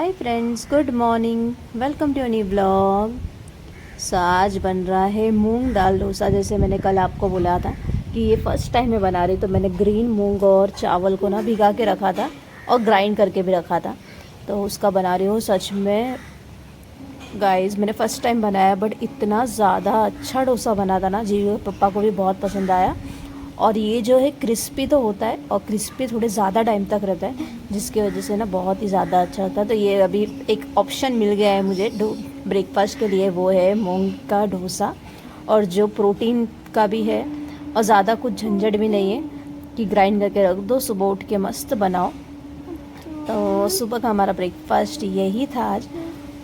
Hi friends, good morning, welcome to new blog. So आज बन रहा है मूंग दाल डोसा। जैसे मैंने कल आपको बोला था कि ये फ़र्स्ट टाइम मैं बना रही, तो मैंने ग्रीन मूंग और चावल को ना भिगा के रखा था और ग्राइंड करके भी रखा था, तो उसका बना रही हूँ। सच में गाइस, मैंने फ़र्स्ट टाइम बनाया, बट इतना ज़्यादा अच्छा डोसा बना था ना जी, पापा को भी बहुत पसंद आया। और ये जो है क्रिस्पी तो होता है और क्रिस्पी थोड़े ज़्यादा टाइम तक रहता है, जिसकी वजह से ना बहुत ही ज़्यादा अच्छा होता है। तो ये अभी एक ऑप्शन मिल गया है मुझे ब्रेकफास्ट के लिए, वो है मूंग का डोसा, और जो प्रोटीन का भी है और ज़्यादा कुछ झंझट भी नहीं है कि ग्राइंड करके रख दो, सुबह उठ के मस्त बनाओ। तो सुबह का हमारा ब्रेकफास्ट यही था आज,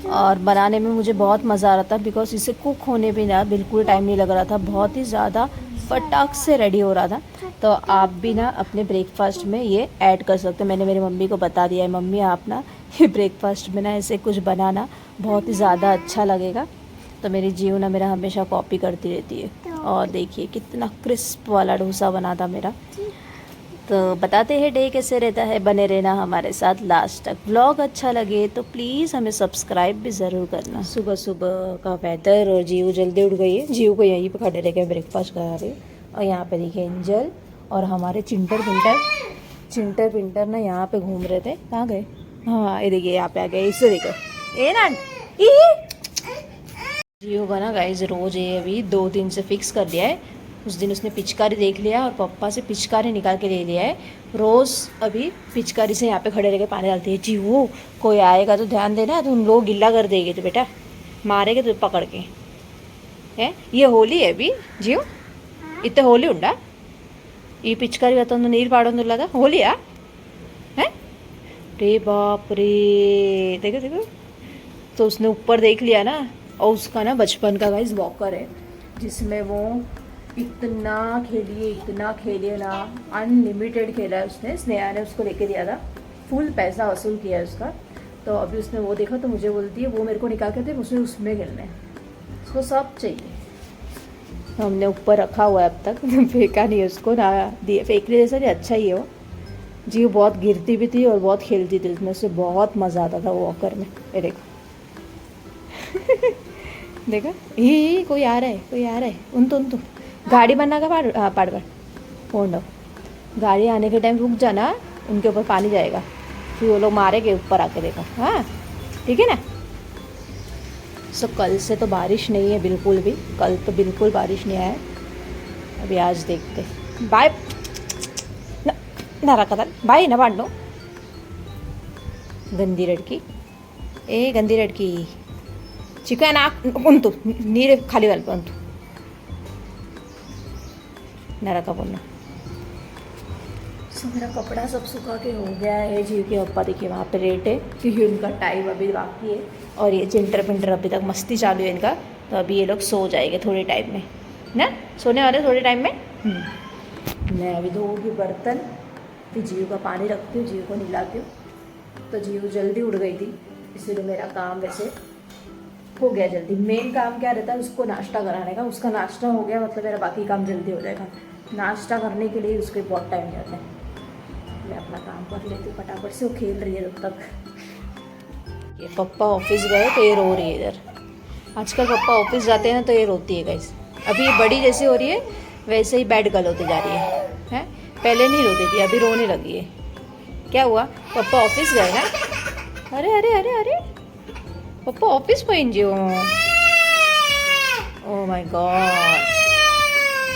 और बनाने में मुझे बहुत मज़ा आ रहा था बिकॉज इसे कुक होने भी ना बिल्कुल टाइम नहीं लग रहा था, बहुत ही ज़्यादा फटाक से रेडी हो रहा था। तो आप भी ना अपने ब्रेकफास्ट में ये ऐड कर सकते हैं। मैंने मेरी मम्मी को बता दिया है, मम्मी आप ना ये ब्रेकफास्ट में ना ऐसे कुछ बनाना, बहुत ही ज़्यादा अच्छा लगेगा। तो मेरी जीव ना मेरा हमेशा कॉपी करती रहती है। और देखिए कितना क्रिस्प वाला डोसा बना था मेरा। तो बताते हैं डे कैसे रहता है, बने रहना हमारे साथ लास्ट तक। व्लॉग अच्छा लगे तो प्लीज़ हमें सब्सक्राइब भी ज़रूर करना। सुबह सुबह का वेदर, और जीव जल्दी उठ गई है। जीव को यहीं पे खड़े रह के ब्रेकफास्ट करा रही है। और यहाँ पे देखिए एंजल और हमारे चिंटर पिंटर ना यहाँ पे घूम रहे थे। कहाँ गए? हाँ ये देखिए यहाँ पे आ गए, इससे देखो ए ना जीव का ना गाइस रोज ये अभी 2 दिन से फिक्स कर दिया है। उस दिन उसने पिचकारी देख लिया और पापा से पिचकारी निकाल के ले लिया है। रोज़ अभी पिचकारी से यहाँ पे खड़े रह के पानी डालती है। जीवो कोई आएगा तो ध्यान देना, तुम लोग गिल्ला कर देंगे तो बेटा मारेगे तो पकड़ के। है ये होली है अभी जीव, इतने होली उंडा ಈ ಪಿಚ್ಕಾರಿ ಇವತ್ತೊಂದು ನೀರು ಪಾಡೊಂದಿಲ್ಲದ ಹೋಲಿಯಾ है रे बाप रे। देखो देखो, तो उसने ऊपर देख लिया ना। और उसका ना बचपन का गाइस वॉकर है, जिसमें वो इतना खेलिए ना, अनलिमिटेड खेला है उसने। स्नेहा ने उसको लेके दिया था, फुल पैसा वसूल किया है उसका। तो अभी उसने वो देखा तो मुझे बोलती है वो मेरे को निकाल के दे, उसने उसमें खेलना है, उसको सब चाहिए। हमने ऊपर रखा हुआ है अब तक, फेंका नहीं उसको ना, दिए फेंकने जैसा नहीं, अच्छा ही है वो। जी वो बहुत गिरती भी थी और बहुत खेलती थी उसमें, उससे बहुत मज़ा आता था वो वॉकर में। ये देखो देखा ही कोई आ रहा है उन तो गाड़ी बनना का पाड़ फोन दो। गाड़ी आने के टाइम रुक जाना, उनके ऊपर पानी जाएगा, फिर वो लोग मारेंगे ऊपर आके। देखो हाँ ठीक है ना। सो कल से तो बारिश नहीं है बिल्कुल भी, कल तो बिल्कुल बारिश नहीं आया। अभी आज देखते। बाय ना रखा था बाय ना बांटो, गंदी लड़की ए गंदी लड़की। चिकन उंतु नीरे खाली वाल पे उंतु ना रखा बोलना। सो मेरा कपड़ा सब सुखा के हो गया है। जीव के पप्पा देखिए वहाँ पे रेट है, क्योंकि उनका टाइम अभी बाकी है। और ये चिंटर पिंटर अभी तक मस्ती चालू है इनका, तो अभी ये लोग सो जाएंगे थोड़े टाइम में ना, सोने वाले थोड़े टाइम में। मैं अभी धोऊँगी बर्तन, फिर जीव का पानी रखती हूँ, जीव को नहलाती हूँ। तो जीव जल्दी उठ गई थी, इसीलिए मेरा काम वैसे हो गया जल्दी। मेन काम क्या रहता है, उसको नाश्ता कराने का। उसका नाश्ता हो गया मतलब मेरा बाकी काम जल्दी हो जाएगा। नाश्ता करने के लिए उसको बहुत टाइम जाता है। मैं अपना काम कर लेती हूँ फटाफट से, वो खेल रही है तब तक। ये पप्पा ऑफिस गए तो ये रो रही है इधर। आजकल पप्पा ऑफिस जाते हैं ना तो ये रोती है गाइस। अभी ये बड़ी जैसे हो रही है वैसे ही बैड गर्ल होती जा रही है। पहले नहीं रोती थी, अभी रोने लगी है। क्या हुआ, पप्पा ऑफिस गए ना? अरे अरे अरे अरे पप्पा ऑफिस पहुंचे हो। Oh my God.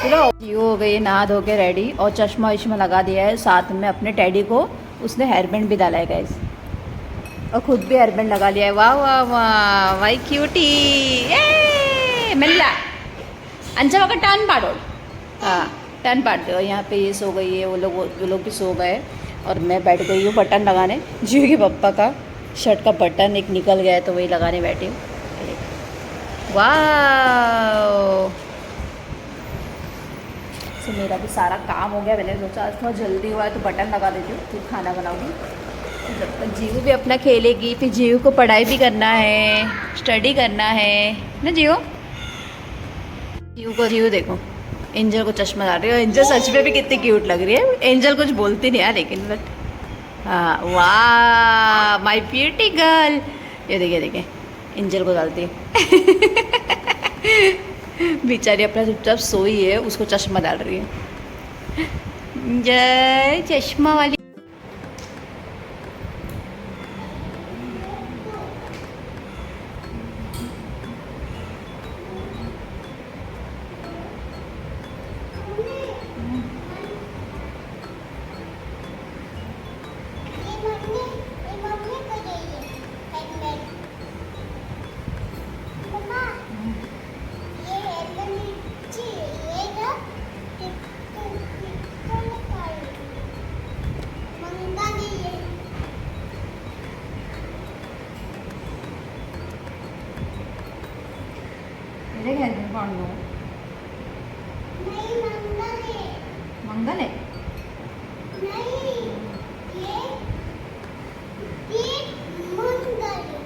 चलो ये हो गई नहा धो के रेडी, और चश्मा वश्मा लगा दिया है। साथ में अपने टैडी को उसने हेयर बैंड भी डाला है गाइस, और खुद भी हेयर बैंड लगा लिया है। वाह वाह वाह वाई क्यूटी मिल्ला अंचा का टर्न पाड़ो। हाँ टर्न पाड़ दो। यहाँ पे ये सो गई है, वो लोग भी सो गए, और मैं बैठ गई हूँ बटन लगाने। जीव के पप्पा का शर्ट का बटन एक निकल गया है तो वही लगाने बैठी हूँ। वाह तो मेरा भी सारा काम हो गया। मैंने सोचा आज थोड़ा जल्दी हुआ है तो बटन लगा देती हूँ, फिर खाना बनाऊँगी। जब तक जीव भी अपना खेलेगी, फिर जीव को पढ़ाई भी करना है, स्टडी करना है ना। जीव देखो, एंजल को चश्मा डाल रही है। एंजल सच में भी कितनी क्यूट लग रही है। एंजल कुछ बोलती नहीं है लेकिन बट हाँ, वाह माय ब्यूटी गर्ल। ये देखिए देखिए, एंजल को डालती है। बेचारी अपना चुपचाप सोई है, उसको चश्मा डाल रही है। जय चश्मा वाली। मेरे घर में कौन लो? मंगल है। नहीं, ये मंगल है।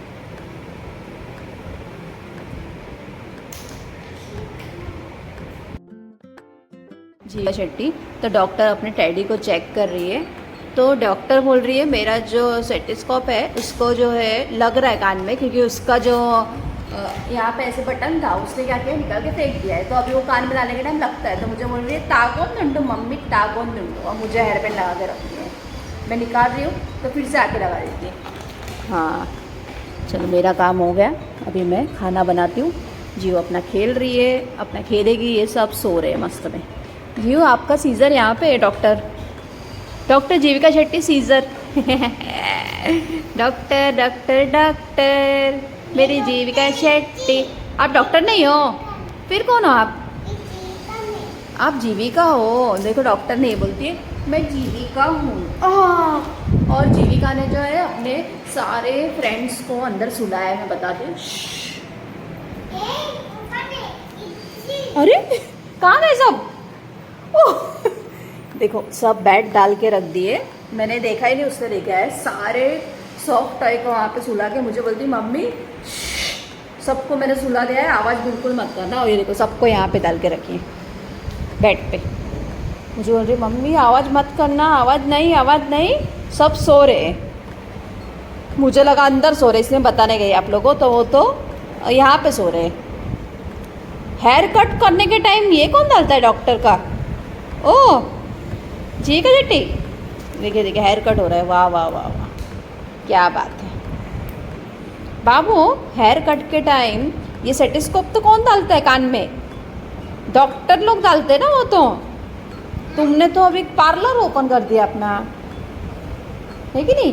जी शेट्टी, तो डॉक्टर अपने टैडी को चेक कर रही है। तो डॉक्टर बोल रही है मेरा जो स्टेथोस्कोप है उसको जो है लग रहा है कान में, क्योंकि उसका जो यहाँ पे ऐसे बटन था उसने क्या किया, निकाल के फेंक दिया है। तो अभी वो कान में लाने के टाइम लगता है। तो मुझे बोल रही है ताकोन ढूंढो मम्मी, ताकोन ढूंढो। और मुझे हेयर बैंड लगा के रखती है। मैं निकाल रही हूँ तो फिर से आके लगा देती है। हाँ चलो, मेरा काम हो गया। अभी मैं खाना बनाती हूँ। जीव अपना खेल रही है, अपना खेलेगी। ये सब सो रहे हैं मस्त में। जीव आपका सीज़र यहाँ पे है doctor. Doctor Jeevika Shetty scissor. Doctor doctor doctor मेरी जीविका शेट्टी। आप डॉक्टर नहीं हो, फिर कौन हो आप? आप जीविका हो। देखो डॉक्टर नहीं बोलती है, मैं जीविका हूँ। और जीविका ने जो है अपने सारे फ्रेंड्स को अंदर सुलाया है। मैं बताती हूँ। अरे कहाँ गए सब? ओह देखो सब बेड डाल के रख दिए। मैंने देखा ही नहीं, उसने लेके आया सारे सॉफ्ट टॉय को वहाँ पे सुला के। मुझे बोलती मम्मी सबको मैंने सुला दिया है, आवाज़ बिल्कुल मत करना। और ये देखो सबको यहाँ पे डाल के रखिए बेड पे। मुझे बोल रही मम्मी आवाज़ मत करना, आवाज़ नहीं, सब सो रहे। मुझे लगा अंदर सो रहे, इसलिए बताने गई आप लोगों। तो वो तो यहाँ पे सो रहे। हेयर कट करने के टाइम ये कौन डालता है डॉक्टर का? ओह जी का जट्टी, देखिए देखिए हेयर कट हो रहा है। वाह वाह वाह वाह, क्या बात है बाबू। हेयर कट के टाइम ये स्टेथोस्कोप तो कौन डालता है कान में? डॉक्टर लोग डालते हैं ना वो तो। तुमने तो अभी पार्लर ओपन कर दिया अपना, है कि नहीं?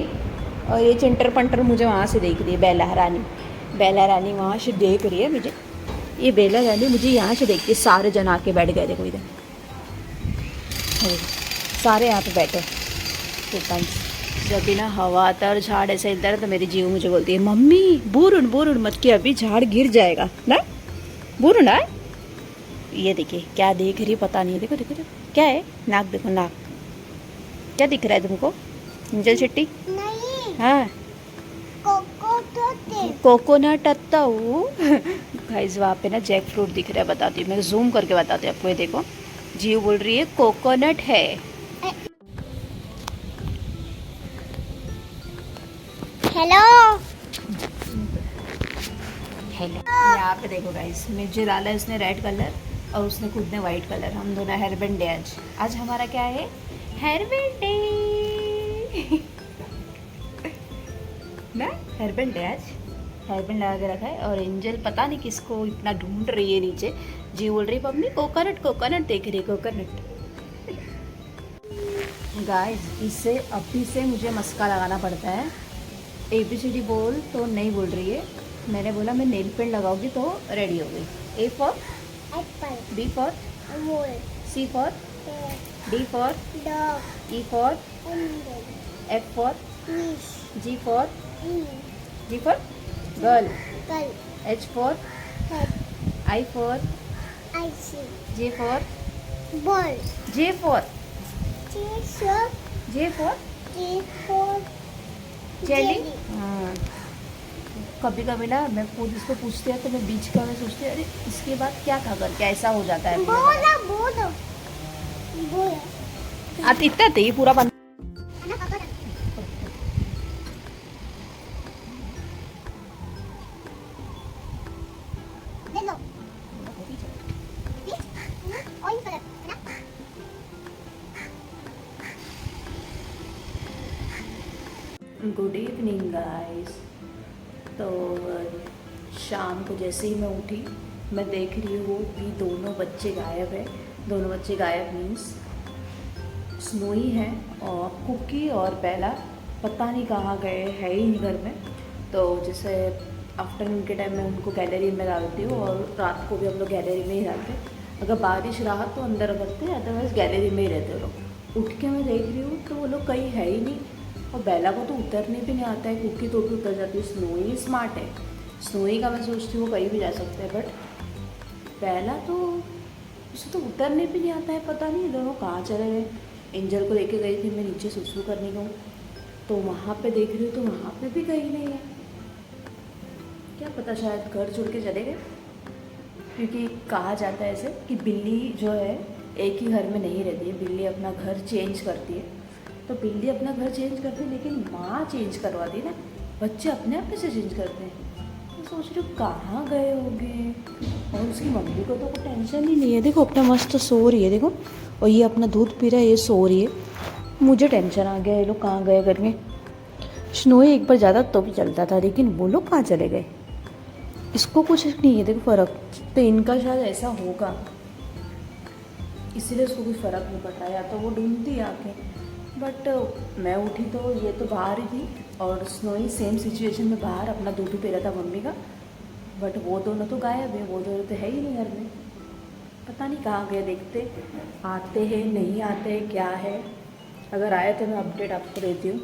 और ये चिंटर पंटर मुझे वहाँ से देख रही है। बेला रानी वहाँ से देख रही है मुझे। ये बेला रानी मुझे यहाँ से देखती है। सारे जन आके बैठ गए, देखो इधर सारे यहाँ पे बैठे। जब भी ना हवा आता और झाड़ ऐसे इधर, तो मेरी जीव मुझे बोलती है मम्मी बोरुण मत कि अभी झाड़ गिर जाएगा ना, बोरुण ना। ये देखिए क्या देख रही पता नहीं। देखो देखो देखो क्या है, नाक देखो नाक। क्या दिख रहा है तुमको एंजल शेट्टी? नहीं, हाँ कोकोनट अत्ता हूँ। गाइस वहाँ पे ना जैक फ्रूट दिख रहा है, बताती हूँ मैं, जूम करके बताती हूँ आपको। ये देखो जीव बोल रही है कोकोनट है। हेलो हेलो, यहाँ पे देखो गाइस, मुझे डाला है उसने रेड कलर और उसने खुद ने वाइट कलर। हम दोनों हेयर बैंड डे आज हमारा क्या है, हेयर बैंड डे। ना हेयर बैंड डे आज हेयर बैंड लगा के रखा है। और एंजल पता नहीं किसको इतना ढूंढ रही है नीचे। जी बोल रही मम्मी कोकोनट देख रही है, कोकोनट। गाइस इसे अभी से मुझे मस्का लगाना पड़ता है। ABCD बोल तो नहीं बोल रही है। मैंने बोला मैं नेल पेंट लगाऊंगी तो रेडी हो गई। A for apple, B for Amul, C for D for dog, E for angel, F for fish, G for इन, गर्ल, कल, H for head, I for icy, J for ball, J for T-shirt, J for T for, jelly. हाँ कभी कभी ना मैं खुद इसको पूछती है तो मैं बीच का मैं सोचती हूँ अरे इसके बाद क्या था करके ऐसा हो जाता है। बोलो आप इतना थे पूरा बंद। Good evening guys. तो शाम को जैसे ही मैं उठी मैं देख रही हूँ कि दोनों बच्चे गायब है। दोनों बच्चे गायब मीन्स स्नोई है और कुकी और बेला पता नहीं कहाँ गए, है ही नहीं घर में। तो जैसे आफ्टरनून के टाइम में उनको गैलरी में डालती हूँ और रात को भी हम लोग गैलरी में ही रहते हैं। अगर बारिश रहा तो अंदर रखते हैं, अदरवाइज़ गैलरी में ही रहते लोग। उठ के मैं देख रही हूँ तो वो लोग कहीं है ही नहीं। और बेला को तो उतरने भी नहीं आता है, कुकी तो भी उतर जाती है। स्नोई स्मार्ट है, स्नोई का मैं सोचती हूँ वो कहीं भी जा सकते हैं, बट बेला तो उसे तो उतरने भी नहीं आता है। पता नहीं दोनों कहाँ चले गए। एंजल को लेके गई थी मैं नीचे सुसु करने को, तो वहाँ पे देख रही हूँ तो वहाँ पे भी कहीं नहीं है। क्या पता शायद घर छोड़ के चले गए, क्योंकि कहा जाता है ऐसे कि बिल्ली जो है एक ही घर में नहीं रहती है, बिल्ली अपना घर चेंज करती है। तो बिल्ली अपना घर चेंज करती है लेकिन माँ चेंज करवाती है ना, बच्चे अपने आप से चेंज करते हैं। तो सोच रही हूँ कहाँ गए होंगे। और उसकी मम्मी को तो कोई टेंशन ही नहीं है, देखो अपना मस्त सो रही है देखो, और ये अपना दूध पी रहा है, ये सो रही है। मुझे टेंशन आ गया ये लोग कहाँ गए करके। स्नोई एक बार ज़्यादा तो भी चलता था, लेकिन वो लोग कहाँ चले गए। इसको कुछ नहीं है देखो फ़र्क, तो इनका शायद ऐसा होगा इसीलिए उसको कुछ फ़र्क नहीं पड़ रहा है, या तो वो ढूंढती आके। बट मैं उठी तो ये तो बाहर ही थी, और स्नोई सेम सिचुएशन में बाहर अपना दूध पी रहा था मम्मी का। बट वो दोनों तो गायब है, वो दोनों तो है ही नहीं घर में। पता नहीं कहाँ गए, देखते आते हैं नहीं आते हैं क्या है। अगर आए तो मैं अपडेट आपको देती हूँ।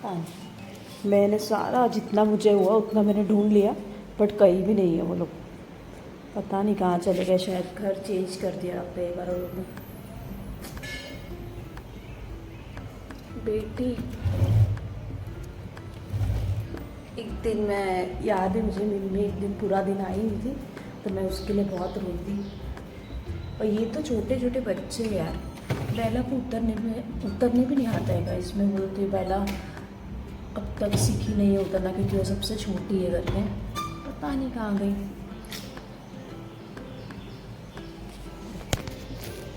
हाँ, मैंने सारा जितना मुझे हुआ उतना मैंने ढूंढ लिया, बट कहीं भी नहीं है वो लोग। पता नहीं कहाँ चले गए, शायद घर चेंज कर दिया पे एक बार वो लोग ने। बेटी एक दिन मैं याद है मुझे, मम्मी एक दिन पूरा दिन आई हुई थी तो मैं उसके लिए बहुत रोई थी। और ये तो छोटे छोटे बच्चे हैं यार, बेला को उतरने भी नहीं आता है। इसमें बोलती है बेला अब तक सीखी नहीं है उतरना, क्योंकि वो सबसे छोटी है घर में। पता नहीं कहाँ गई।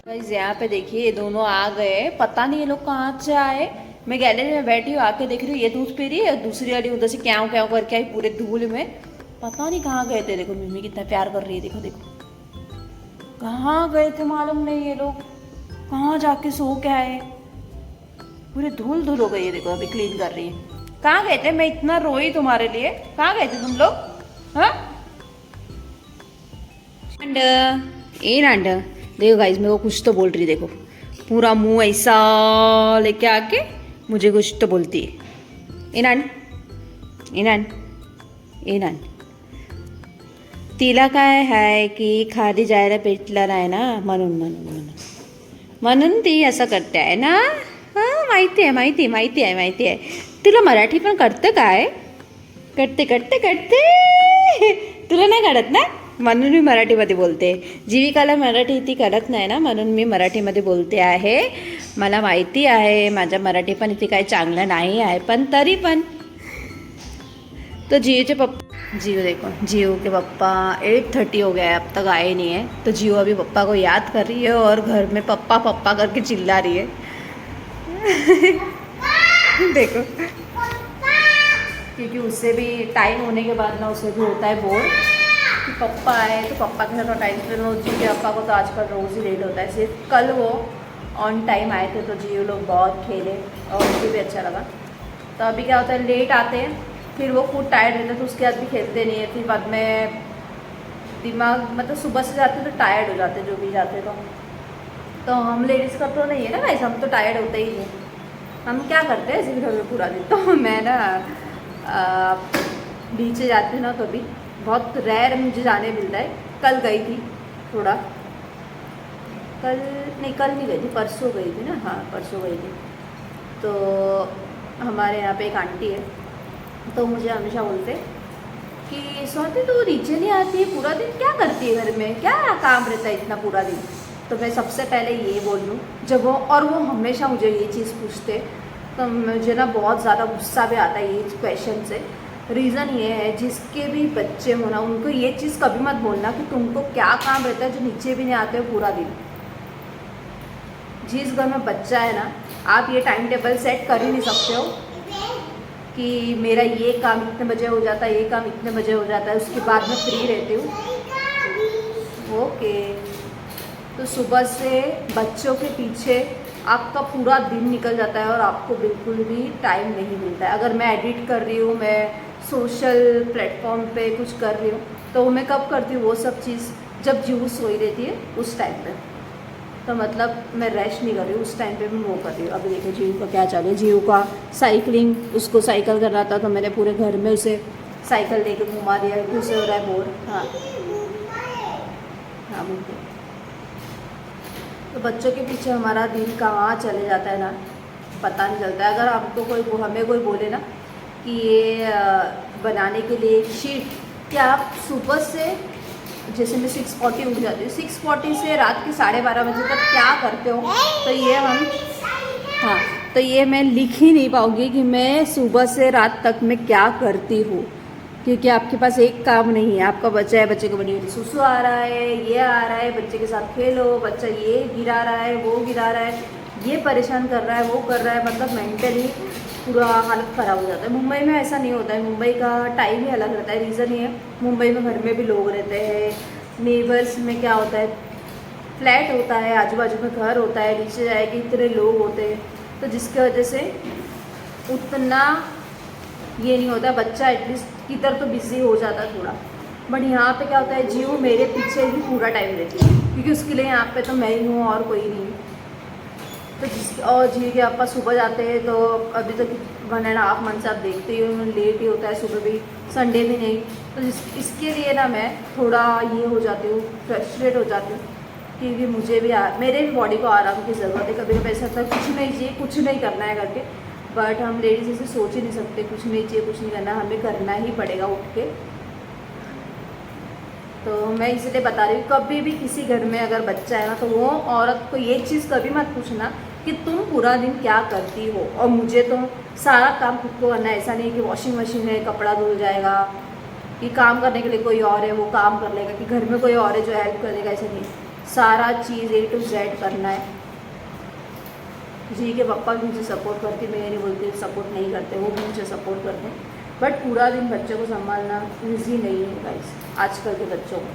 गाइस यहाँ पे देखिए ये दोनों आ गए, पता नहीं ये लोग कहाँ से आए। मैं गैलरी में बैठी हूँ, आके देख रही हूँ ये दूध पी रही है, दूसरी वाली उधर से क्या क्या करके आई पूरे धूल में। पता नहीं कहाँ गए थे। देखो मम्मी कितना प्यार कर रही है, देखो देखो कहाँ गए थे मालूम नहीं। ये लोग कहाँ जाके सो के आए, पूरे धूल धूल हो गई है। देखो अभी क्लीन कर रही है। कहाँ गए थे, मैं इतना रोई तुम्हारे लिए, कहाँ गए थे तुम लोग। हाँ अंडा देखो गाइस, मेरे को कुछ तो बोल रही, देखो पूरा मुंह ऐसा लेके आके मुझे कुछ तो बोलती है। इनान तिला काय है कि खाली जायला भेटलं नाही ना, म्हणून ती असं करते आहे ना। हां माहिती आहे। तुला मराठी पण कळतं काय? कळते तुला नाही कळत ना, म्हणून मी मराठीमध्ये बोलते। जीविकाला मराठी ती कळत नाही ना, म्हणून मी मराठीमध्ये बोलते आहे। मला माहिती आहे माझा मराठी पण इथे काही चांगलं नाही आहे, पण तरी पण। तो जियो देखो, जियो के पापा 8:30 हो गया है, अब तक आए नहीं है। तो जियो अभी पापा को याद कर रही है और घर में पप्पा पप्पा करके चिल्ला रही है। देखो क्योंकि उससे भी टाइम होने के बाद ना उसे भी होता है बोर कि पप्पा आए तो पप्पा के साथ टाइम स्पेंड हो। जी के पापा को तो आजकल रोज़ ही लेट होता है, सिर्फ कल वो ऑन टाइम आए थे तो जियो लोग बहुत खेले और उनको भी अच्छा लगा। तो अभी क्या होता है, लेट आते हैं फिर वो खुद टायर्ड रहते हैं तो उसके बाद भी खेलते नहीं है। फिर बाद में दिमाग मतलब सुबह से जाते तो टायर्ड हो जाते जो भी जाते तो हम लेडीज़ का तो नहीं है ना वैसे, हम तो टायर्ड होते ही नहीं। हम क्या करते हैं इसी घर में पूरा दिन। तो मैं ना नीचे जाती हूँ ना तो भी बहुत रेयर मुझे जाने मिलता है। कल गई थी थोड़ा, कल नहीं गई थी, परसों गई थी ना। हाँ परसों गई थी। तो हमारे यहाँ पे एक आंटी है तो मुझे हमेशा बोलते कि स्वाति तू नीचे नहीं आती है पूरा दिन, क्या करती है घर में, क्या काम रहता है इतना पूरा दिन। तो मैं सबसे पहले ये बोल दूँ जब वो हमेशा मुझे ये चीज़ पूछते तो मुझे ना बहुत ज़्यादा गुस्सा भी आता है ये क्वेश्चन से। रीज़न ये है, जिसके भी बच्चे हो ना उनको ये चीज़ कभी मत बोलना कि तुमको क्या काम रहता है जो नीचे भी नहीं आते हो पूरा दिन। जिस घर में बच्चा है ना, आप ये टाइम टेबल सेट कर ही नहीं सकते हो कि मेरा ये काम इतने बजे हो जाता है, ये काम इतने बजे हो जाता है, उसके बाद मैं फ्री रहती हूँ। ओके। तो सुबह से बच्चों के पीछे आपका पूरा दिन निकल जाता है और आपको बिल्कुल भी टाइम नहीं मिलता है। अगर मैं एडिट कर रही हूँ, मैं सोशल प्लेटफॉर्म पे कुछ कर रही हूँ, तो मैं कब करती हूँ वो सब चीज़, जब जीव सोई रहती है उस टाइम पे। तो मतलब मैं रेस्ट नहीं कर रही हूँ उस टाइम पे, मैं वो कर रही हूँ। अभी देखो जीव का क्या चालू है। जीव का साइकिलिंग, उसको साइकिल करना था तो मैंने पूरे घर में उसे साइकिल लेके घुमा दिया, उसे हो रहा है बोर। हाँ हाँ बिल्कुल। तो बच्चों के पीछे हमारा दिन कहाँ चले जाता है ना, पता नहीं चलता है। अगर आपको कोई हमें कोई बोले ना कि ये बनाने के लिए एक शीट, क्या आप सुबह से, जैसे मैं 6:40 उठ जाती हूँ, 6:40 से रात के 12:30 बजे तक क्या करते हो, तो ये हम, हाँ, तो ये मैं लिख ही नहीं पाऊँगी कि मैं सुबह से रात तक मैं क्या करती हूँ, क्योंकि आपके पास एक काम नहीं है। आपका बच्चा है, बच्चे को बनी सुसु आ रहा है, ये आ रहा है, बच्चे के साथ खेलो, बच्चा ये गिरा रहा है, वो गिरा रहा है, ये परेशान कर रहा है, वो कर रहा है, मतलब मेंटली पूरा हालत ख़राब हो जाता है। मुंबई में ऐसा नहीं होता है, मुंबई का टाइम ही अलग रहता है। रीज़न ये है, मुंबई में घर में भी लोग रहते हैं, नेबर्स में क्या होता है, फ्लैट होता है, आजू बाजू में घर होता है, नीचे जाएगी इतने लोग होते हैं, तो जिसकी वजह से उतना ये नहीं होता। बच्चा एटलीस्ट किधर तो बिज़ी हो जाता है थोड़ा, बट यहाँ पे क्या होता है, जीव मेरे पीछे ही पूरा टाइम रहती है, क्योंकि उसके लिए यहाँ पे तो मैं ही हूँ और कोई नहीं। तो और जी के आपा सुबह जाते हैं, तो अभी तक 1.5 मंथ से आप देखते ही हो लेट ही होता है, सुबह भी, संडे भी नहीं। तो इसके लिए ना मैं थोड़ा ये हो जाती हूँ, फ्रस्ट्रेट हो जाती हूँ, क्योंकि मुझे भी मेरे भी बॉडी को आराम की ज़रूरत है। कभी कभी ऐसा होता है कुछ नहीं चाहिए, कुछ नहीं करना है करके, बट हम लेडीज ऐसे सोच ही नहीं सकते, कुछ नहीं चाहिए, कुछ नहीं करना, हमें करना ही पड़ेगा उठ के। तो मैं इसलिए बता रही हूँ, कभी भी किसी घर में अगर बच्चा है ना, तो वो औरत को ये चीज़ कभी मत पूछना कि तुम पूरा दिन क्या करती हो। और मुझे तो सारा काम खुद को करना है, ऐसा नहीं कि वॉशिंग मशीन है कपड़ा धुल जाएगा, कि काम करने के लिए कोई और है वो काम कर लेगा, कि घर में कोई और है जो हेल्प कर देगा, ऐसा नहीं। सारा चीज़ A to Z करना है। जी के पापा भी मुझे सपोर्ट करते, मैं ये नहीं बोलती सपोर्ट नहीं करते, वो भी मुझे सपोर्ट करते हैं, बट पूरा दिन बच्चों को संभालना ईजी नहीं है गाइस, आजकल के बच्चों को।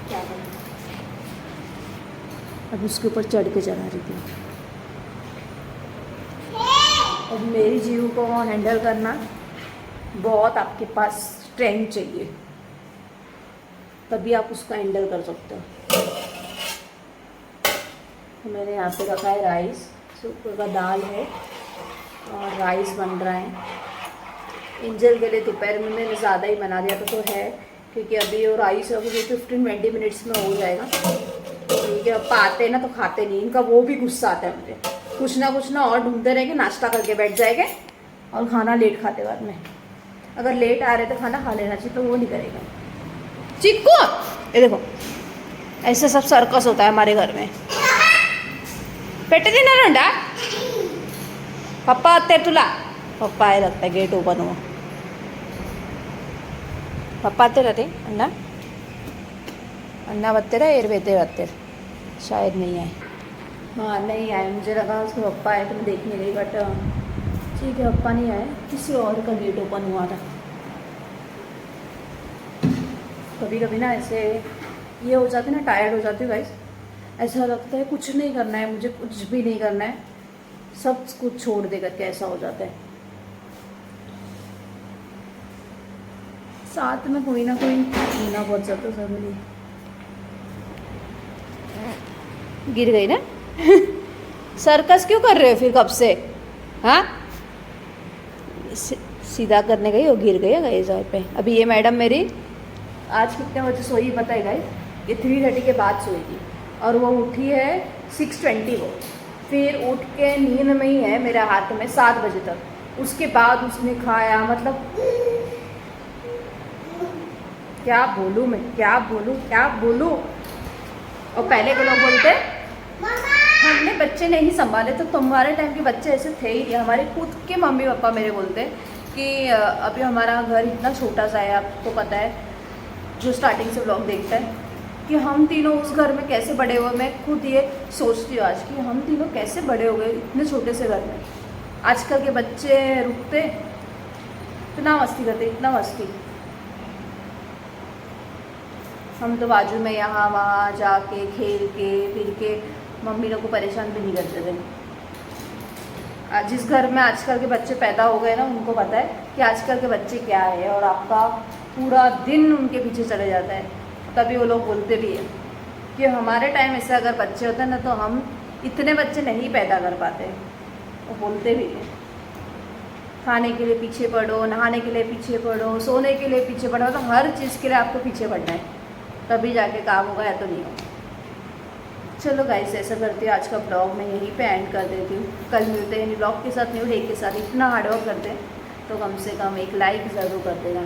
क्या करें, अब उसके ऊपर चढ़ के चला रही थी। अब मेरी जीव को हैंडल करना बहुत आपके पास स्ट्रेंथ चाहिए, तभी आप उसको हैंडल कर सकते हो। तो मैंने यहाँ पे रखा है राइस, सुबह का दाल है और राइस बन रहा है। एंजल के लिए दोपहर में मैंने ज़्यादा ही बना दिया तो है, क्योंकि अभी वो राइस है, 15-20 मिनट्स में हो जाएगा। ठीक है, अब आते हैं ना तो खाते नहीं, इनका वो भी गुस्सा आता है मुझे, कुछ ना और ढूंढते रहेंगे, नाश्ता करके बैठ जाएंगे और खाना लेट खाते बाद में। अगर लेट आ रहे तो खाना खा लेना चाहिए, तो वो नहीं करेगा। चिक्कू, ये देखो, ऐसे सब सर्कस होता है हमारे घर में। पेटे दिन अंडा पप्पा आते तुला, पप्पा आए लगता है, गेट ओपन हुआ, पप्पा आते रहते अंडा अंडा बत्ते रहे, एर बेते बत्ते, शायद नहीं आए। हाँ नहीं आए, मुझे लगा उसके पप्पा आए तो मैं देखने गई, बट ठीक है पप्पा नहीं आए, किसी और का गेट ओपन हुआ था। कभी कभी ना ऐसे ये हो जाते ना, टायर्ड हो जाती हूँ गाइस, ऐसा लगता है कुछ नहीं करना है मुझे, कुछ भी नहीं करना है, सब कुछ छोड़ दे करके ऐसा हो जाता है। साथ में कोई ना कोई होना बहुत ज़्यादा ज़रूरी है। गिर गई ना सर्कस क्यों कर रहे हो फिर कब से, हाँ सीधा करने गई और गिर गई गए जहाँ पे। अभी ये मैडम मेरी आज कितने बजे सोई पता है गाइस, ये 3:30 के बाद सोई थी और वो उठी है 6:20 को, फिर उठ के नींद में ही है मेरे हाथ में 7 बजे तक। उसके बाद उसने खाया, मतलब क्या बोलूँ मैं, क्या बोलूँ। और पहले के लोग बोलते हमने बच्चे नहीं संभाले, तो तुम्हारे टाइम के बच्चे ऐसे थे ही नहीं। हमारे खुद के मम्मी पापा मेरे बोलते कि अभी हमारा घर इतना छोटा सा है, आपको पता है जो स्टार्टिंग से व्लॉग देखता है, कि हम तीनों उस घर में कैसे बड़े हुए। मैं खुद ये सोचती हूँ आज कि हम तीनों कैसे बड़े हो गए इतने छोटे से घर में। आजकल के बच्चे रुकते, इतना मस्ती करते, इतना मस्ती। हम तो बाजू में यहाँ वहाँ जाके खेल के फिर के मम्मी लोग को परेशान भी नहीं करते थे। जिस घर में आजकल के बच्चे पैदा हो गए ना, उनको पता है कि आजकल के बच्चे क्या है, और आपका पूरा दिन उनके पीछे चले जाता है। तभी वो लोग बोलते भी है कि हमारे टाइम ऐसे अगर बच्चे होते ना तो हम इतने बच्चे नहीं पैदा कर पाते। वो बोलते भी है, खाने के लिए पीछे पड़ो, नहाने के लिए पीछे पड़ो, सोने के लिए पीछे पड़ो, तो हर चीज़ के लिए आपको पीछे पड़ना है, तभी जाके काम होगा, या तो नहीं होगा। चलो गाइस, ऐसा करती हूँ, आज का ब्लॉग मैं यहीं पे एंड कर देती हूँ। कल मिलते हैं ब्लॉग के साथ, न्यू डे के साथ। इतना हार्डवर्क करते हैं तो कम से कम एक लाइक ज़रूर कर देना।